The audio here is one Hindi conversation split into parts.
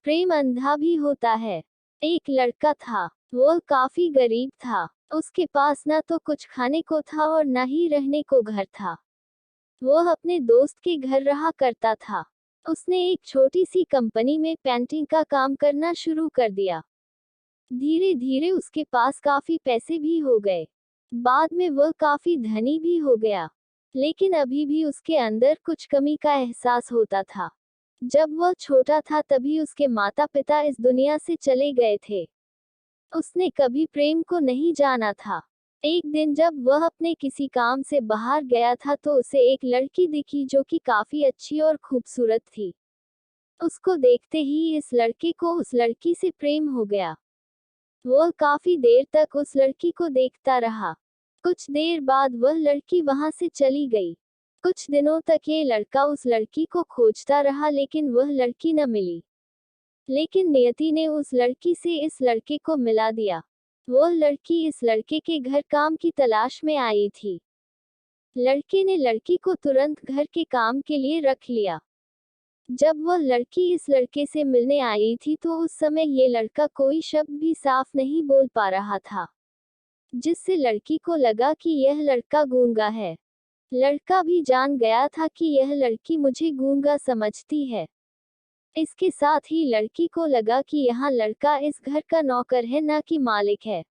प्रेम अंधा भी होता है। एक लड़का था। वह काफी गरीब था। उसके पास न तो कुछ खाने को था और न ही रहने को घर था। वह अपने दोस्त के घर रहा करता था। उसने एक छोटी सी कंपनी में पेंटिंग का काम करना शुरू कर दिया। धीरे धीरे उसके पास काफी पैसे भी हो गए। बाद में वह काफी धनी भी हो गया। लेकिन अभी भी उसके अंदर कुछ कमी का एहसास होता था। जब वह छोटा था तभी उसके माता पिता इस दुनिया से चले गए थे। उसने कभी प्रेम को नहीं जाना था। एक दिन जब वह अपने किसी काम से बाहर गया था तो उसे एक लड़की दिखी जो कि काफी अच्छी और खूबसूरत थी। उसको देखते ही इस लड़के को उस लड़की से प्रेम हो गया। वह काफी देर तक उस लड़की को देखता रहा। कुछ देर बाद वह लड़की वहां से चली गई। कुछ दिनों तक ये लड़का उस लड़की को खोजता रहा लेकिन वह लड़की न मिली। लेकिन नियति ने उस लड़की से इस लड़के को मिला दिया। वह लड़की इस लड़के के घर काम की तलाश में आई थी। लड़के ने लड़की को तुरंत घर के काम के लिए रख लिया। जब वह लड़की इस लड़के से मिलने आई थी तो उस समय ये लड़का कोई शब्द भी साफ नहीं बोल पा रहा था, जिससे लड़की को लगा कि यह लड़का गूंगा है। लड़का भी जान गया था कि यह लड़की मुझे गूंगा समझती है। इसके साथ ही लड़की को लगा कि यहाँ लड़का इस घर का नौकर है न कि मालिक है।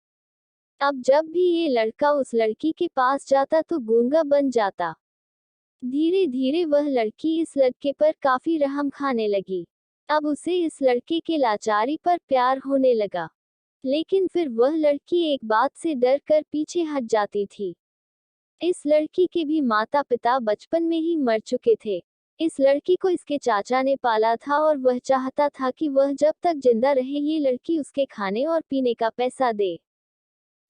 अब जब भी ये लड़का उस लड़की के पास जाता तो गूंगा बन जाता। धीरे धीरे वह लड़की इस लड़के पर काफी रहम खाने लगी। अब उसे इस लड़के के लाचारी पर प्यार होने लगा। लेकिन फिर वह लड़की एक बात से डर कर पीछे हट जाती थी। इस लड़की के भी माता पिता बचपन में ही मर चुके थे। इस लड़की को इसके चाचा ने पाला था और वह चाहता था कि वह जब तक जिंदा रहे ये लड़की उसके खाने और पीने का पैसा दे।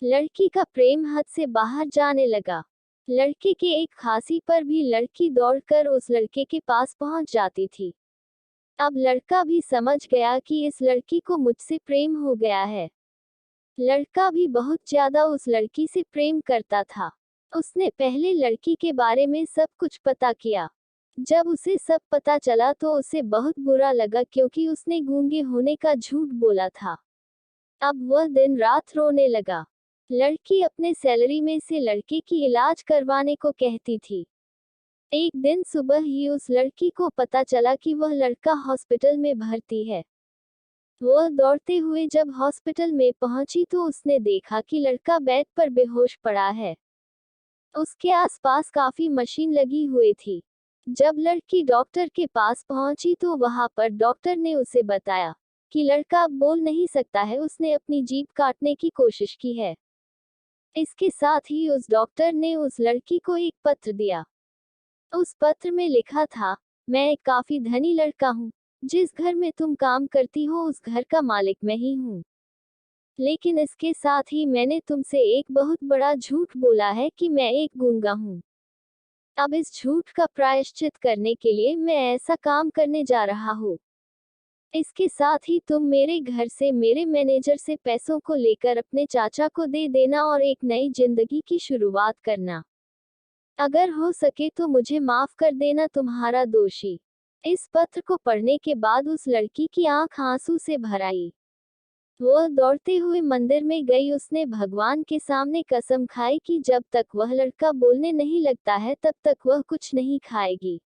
लड़की का प्रेम हद से बाहर जाने लगा। लड़के के एक खांसी पर भी लड़की दौड़कर उस लड़के के पास पहुंच जाती थी। अब लड़का भी समझ गया कि इस लड़की को मुझसे प्रेम हो गया है। लड़का भी बहुत ज्यादा उस लड़की से प्रेम करता था। उसने पहले लड़की के बारे में सब कुछ पता किया। जब उसे सब पता चला तो उसे बहुत बुरा लगा क्योंकि उसने गूंगे होने का झूठ बोला था। अब वह दिन रात रोने लगा। लड़की अपने सैलरी में से लड़के की इलाज करवाने को कहती थी। एक दिन सुबह ही उस लड़की को पता चला कि वह लड़का हॉस्पिटल में भर्ती है। वह दौड़ते हुए जब हॉस्पिटल में पहुंची तो उसने देखा कि लड़का बेड पर बेहोश पड़ा है। उसके आसपास काफी मशीन लगी हुई थी। जब लड़की डॉक्टर के पास पहुंची तो वहां पर डॉक्टर ने उसे बताया कि लड़का अब बोल नहीं सकता है, उसने अपनी जीभ काटने की कोशिश की है। इसके साथ ही उस डॉक्टर ने उस लड़की को एक पत्र दिया। उस पत्र में लिखा था, मैं एक काफी धनी लड़का हूँ। जिस घर में तुम काम करती हो उस घर का मालिक मैं ही हूँ। लेकिन इसके साथ ही मैंने तुमसे एक बहुत बड़ा झूठ बोला है कि मैं एक गूंगा हूँ। अब इस झूठ का प्रायश्चित करने के लिए मैं ऐसा काम करने जा रहा हूँ। इसके साथ ही तुम मेरे घर से मेरे मैनेजर से पैसों को लेकर अपने चाचा को दे देना और एक नई जिंदगी की शुरुआत करना। अगर हो सके तो मुझे माफ कर देना, तुम्हारा दोषी। इस पत्र को पढ़ने के बाद उस लड़की की आंख आंसू से भर आई। वह दौड़ते हुए मंदिर में गई। उसने भगवान के सामने कसम खाई कि जब तक वह लड़का बोलने नहीं लगता है तब तक वह कुछ नहीं खाएगी,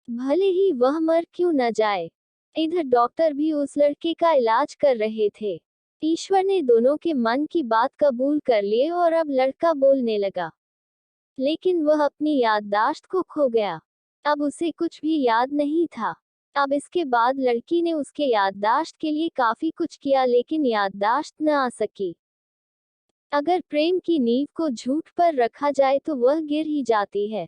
भले ही वह मर क्यों न जाए। इधर डॉक्टर भी उस लड़के का इलाज कर रहे थे। ईश्वर ने दोनों के मन की बात कबूल कर लिए और अब लड़का बोलने लगा। लेकिन वह अपनी याददाश्त को खो गया। अब उसे कुछ भी याद नहीं था। अब इसके बाद लड़की ने उसके याददाश्त के लिए काफी कुछ किया लेकिन याददाश्त न आ सकी। अगर प्रेम की नींव को झूठ पर रखा जाए तो वह गिर ही जाती है।